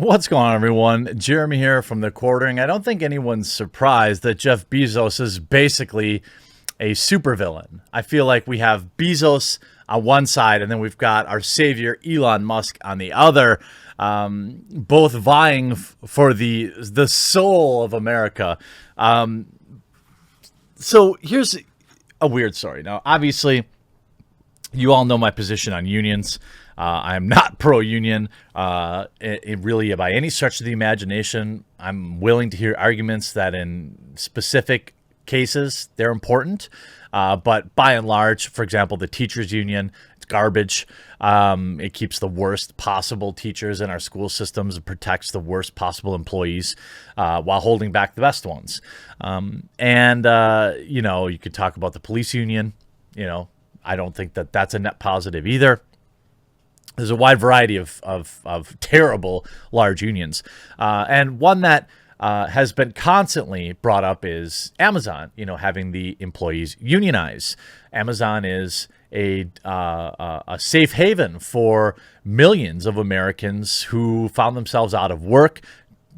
What's going on, everyone? Jeremy here from The Quartering. I don't think anyone's surprised that Jeff Bezos is basically a supervillain. I feel like we have Bezos on one side, and then we've got our savior, Elon Musk, on the other, both vying for the soul of America. So here's a weird story. Now, obviously, you all know my position on unions. I am not pro-union, really by any stretch of the imagination. I'm willing to hear arguments that in specific cases they're important, but by and large, for example, the teachers union, it's garbage. It keeps the worst possible teachers in our school systems and protects the worst possible employees while holding back the best ones. You could talk about the police union. I don't think that that's a net positive either. There's a wide variety of terrible large unions. And one that has been constantly brought up is Amazon, having the employees unionize. Amazon is a safe haven for millions of Americans who found themselves out of work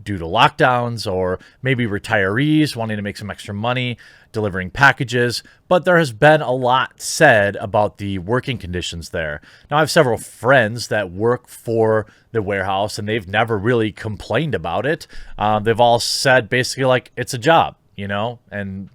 due to lockdowns, or maybe retirees wanting to make some extra money delivering packages. But there has been a lot said about the working conditions there. Now, I have several friends that work for the warehouse, and they've never really complained about it. They've all said basically like it's a job, and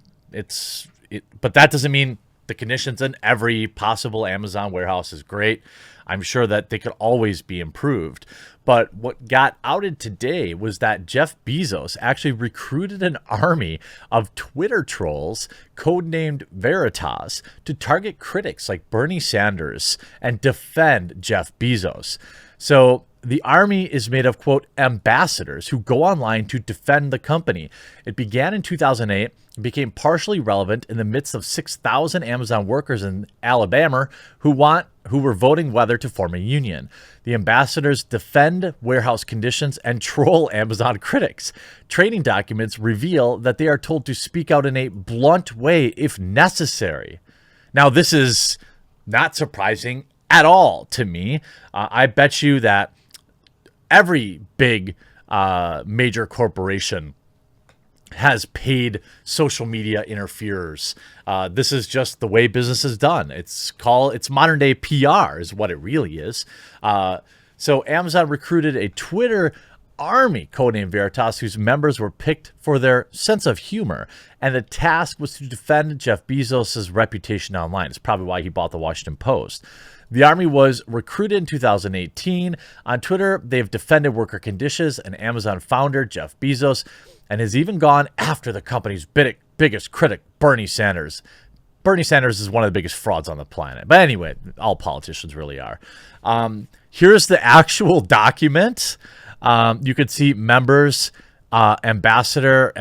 but that doesn't mean the conditions in every possible Amazon warehouse is great. I'm sure that they could always be improved. But what got outed today was that Jeff Bezos actually recruited an army of Twitter trolls, codenamed Veritas, to target critics like Bernie Sanders and defend Jeff Bezos. So the army is made of, quote, ambassadors who go online to defend the company. It began in 2008 and became partially relevant in the midst of 6,000 Amazon workers in Alabama who were voting whether to form a union. The ambassadors defend warehouse conditions and troll Amazon critics. Training documents reveal that they are told to speak out in a blunt way if necessary. Now, this is not surprising at all to me. I bet you that every big major corporation has paid social media interferers. This is just the way business is done. It's modern day PR is what it really is. So Amazon recruited a Twitter army codenamed Veritas, whose members were picked for their sense of humor, and the task was to defend Jeff Bezos' reputation online. It's probably why he bought the Washington Post. The army was recruited in 2018. On Twitter, they've defended worker conditions and Amazon founder Jeff Bezos, and has even gone after the company's biggest critic, Bernie Sanders. Bernie Sanders is one of the biggest frauds on the planet. But anyway, all politicians really are. Here's the actual document. You could see members, ambassadors.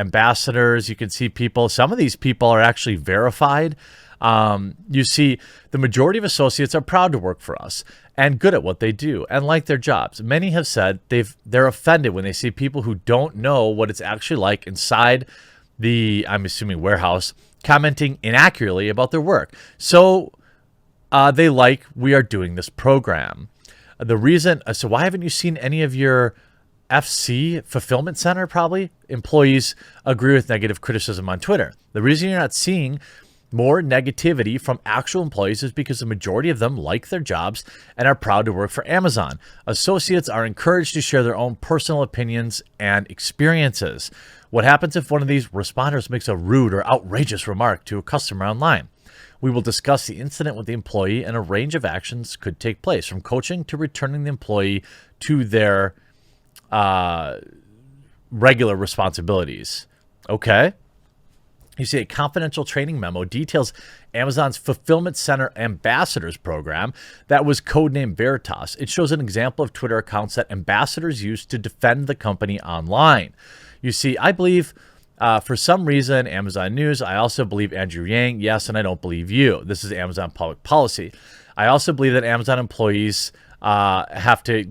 You can see people. Some of these people are actually verified. You see, the majority of associates are proud to work for us and good at what they do and like their jobs. Many have said they're offended when they see people who don't know what it's actually like inside the, I'm assuming, warehouse, commenting inaccurately about their work. So we are doing this program. The reason, so why haven't you seen any of your FC fulfillment center probably employees agree with negative criticism on Twitter? The reason you're not seeing more negativity from actual employees is because the majority of them like their jobs and are proud to work for Amazon. Associates are encouraged to share their own personal opinions and experiences. What happens if one of these responders makes a rude or outrageous remark to a customer online? We will discuss the incident with the employee, and a range of actions could take place, from coaching to returning the employee to their regular responsibilities. Okay. You see, a confidential training memo details Amazon's Fulfillment Center Ambassadors program that was codenamed Veritas. It shows an example of Twitter accounts that ambassadors use to defend the company online. You see, I believe for some reason, Amazon News, I also believe Andrew Yang, yes, and I don't believe you. This is Amazon public policy. I also believe that Amazon employees have to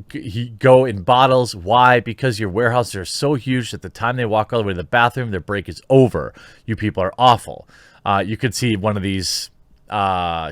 go in bottles. Why? Because your warehouses are so huge that the time they walk all the way to the bathroom, their break is over. You people are awful. You could see one of these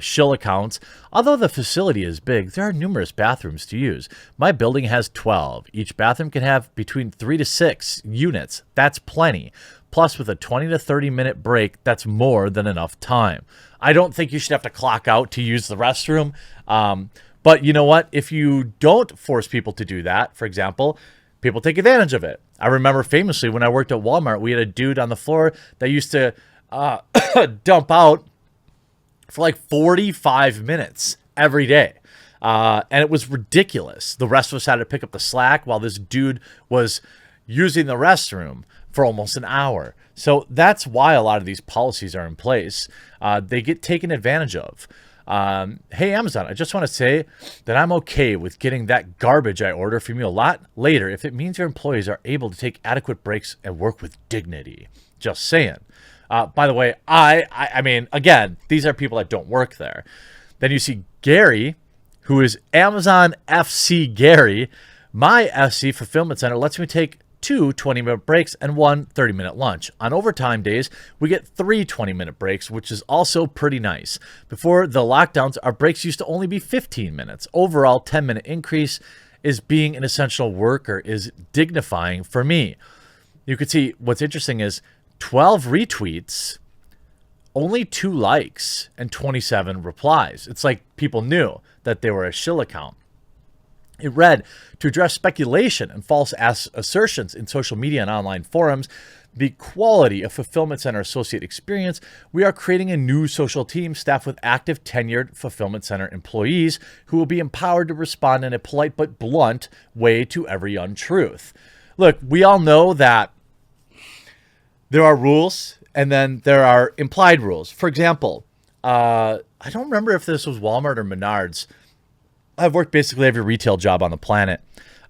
shill accounts. Although the facility is big, there are numerous bathrooms to use. My building has 12. Each bathroom can have between 3 to 6 units. That's plenty. Plus, with a 20 to 30 minute break, that's more than enough time. I don't think you should have to clock out to use the restroom. But you know what? If you don't force people to do that, for example, people take advantage of it. I remember famously when I worked at Walmart, we had a dude on the floor that used to dump out for like 45 minutes every day. And it was ridiculous. The rest of us had to pick up the slack while this dude was using the restroom for almost an hour. So that's why a lot of these policies are in place. They get taken advantage of. Hey, Amazon, I just want to say that I'm okay with getting that garbage I order from you a lot later if it means your employees are able to take adequate breaks and work with dignity. Just saying. By the way, I mean, again, these are people that don't work there. Then you see Gary, who is Amazon FC Gary. My FC fulfillment center lets me take 2 20-minute breaks and 1 30-minute lunch. On overtime days, we get 3 20-minute breaks, which is also pretty nice. Before the lockdowns, our breaks used to only be 15 minutes. Overall, 10-minute increase is being an essential worker is dignifying for me. You can see what's interesting is 12 retweets, only 2 likes, and 27 replies. It's like people knew that they were a shill account. It read, to address speculation and false assertions in social media and online forums, the quality of fulfillment center associate experience, we are creating a new social team staffed with active tenured fulfillment center employees who will be empowered to respond in a polite but blunt way to every untruth. Look, we all know that there are rules and then there are implied rules. For example, I don't remember if this was Walmart or Menards. I've worked basically every retail job on the planet.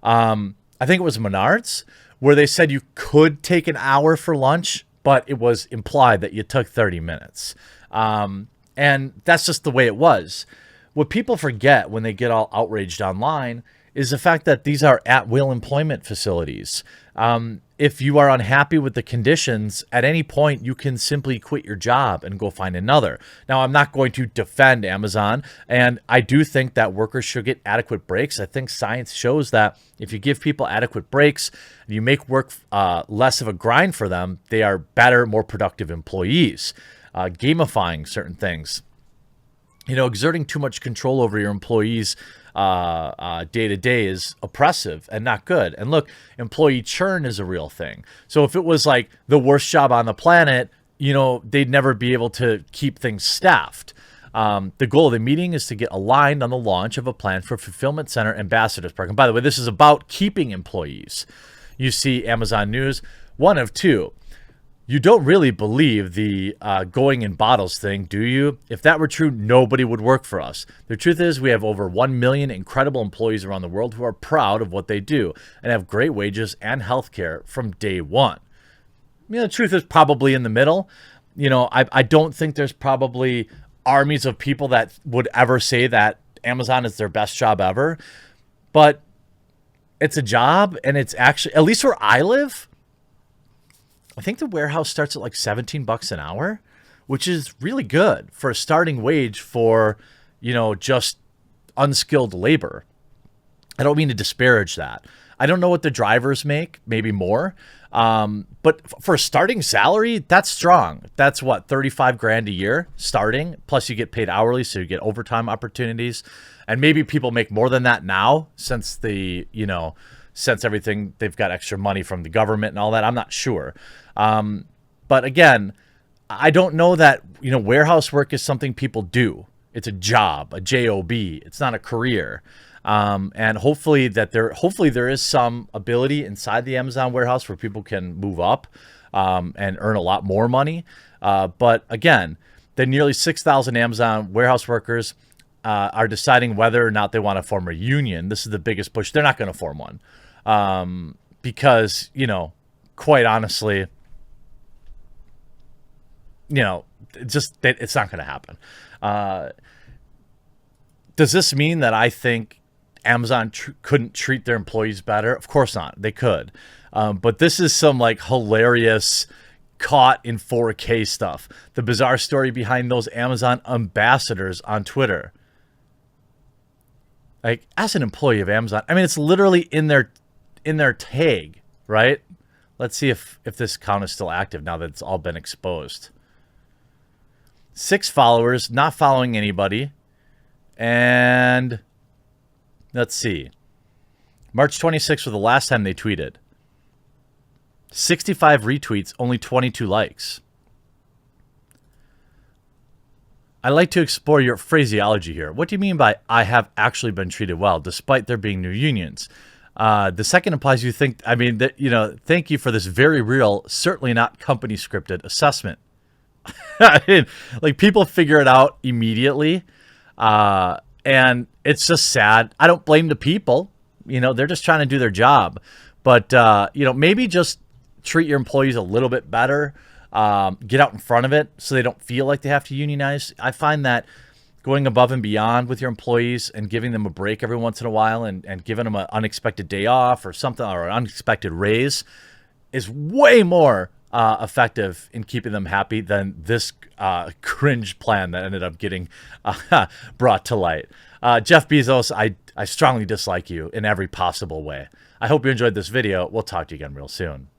I think it was Menards, where they said you could take an hour for lunch, but it was implied that you took 30 minutes. And that's just the way it was. What people forget when they get all outraged online is the fact that these are at-will employment facilities. If you are unhappy with the conditions, at any point you can simply quit your job and go find another. Now, I'm not going to defend Amazon, and I do think that workers should get adequate breaks. I think science shows that if you give people adequate breaks, you make work less of a grind for them, they are better, more productive employees. Gamifying certain things. You know, exerting too much control over your employees day to day is oppressive and not good. And look, employee churn is a real thing. So if it was like the worst job on the planet, you know, they'd never be able to keep things staffed. The goal of the meeting is to get aligned on the launch of a plan for Fulfillment Center Ambassadors Program. By the way, this is about keeping employees. You see Amazon News, one of 2. You don't really believe the going in bottles thing, do you? If that were true, nobody would work for us. The truth is we have over 1 million incredible employees around the world who are proud of what they do and have great wages and health care from day one. You know, the truth is probably in the middle. You know, I don't think there's probably armies of people that would ever say that Amazon is their best job ever. But it's a job, and it's actually, at least where I live, I think the warehouse starts at like $17 an hour, which is really good for a starting wage for, you know, just unskilled labor. I don't mean to disparage that. I don't know what the drivers make, maybe more. But for a starting salary, that's strong. That's what, 35 grand a year starting, plus you get paid hourly, so you get overtime opportunities. And maybe people make more than that now since since everything, they've got extra money from the government and all that. I'm not sure. But again, I don't know that, you know, warehouse work is something people do. It's a job, a job. It's not a career. And hopefully there is some ability inside the Amazon warehouse where people can move up, and earn a lot more money. But again, the nearly 6,000 Amazon warehouse workers, are deciding whether or not they want to form a union. This is the biggest push. They're not going to form one. Because, you know, quite honestly, you know, it's not going to happen. Does this mean that I think Amazon couldn't treat their employees better? Of course not. They could. But this is some like hilarious caught in 4K stuff. The bizarre story behind those Amazon ambassadors on Twitter. Like, as an employee of Amazon, I mean, it's literally in their tag, right? Let's see if this account is still active now that it's all been exposed. 6 followers, not following anybody. And let's see. March 26th was the last time they tweeted. 65 retweets, only 22 likes. I like to explore your phraseology here. What do you mean by I have actually been treated well, despite there being new unions? The second implies you think, I mean, that, you know, thank you for this very real, certainly not company scripted assessment. I mean, like, people figure it out immediately. And it's just sad. I don't blame the people. You know, they're just trying to do their job. But, you know, maybe just treat your employees a little bit better. Get out in front of it so they don't feel like they have to unionize. I find that going above and beyond with your employees and giving them a break every once in a while and giving them an unexpected day off or something, or an unexpected raise, is way more effective in keeping them happy than this cringe plan that ended up getting brought to light. Jeff Bezos, I strongly dislike you in every possible way. I hope you enjoyed this video. We'll talk to you again real soon.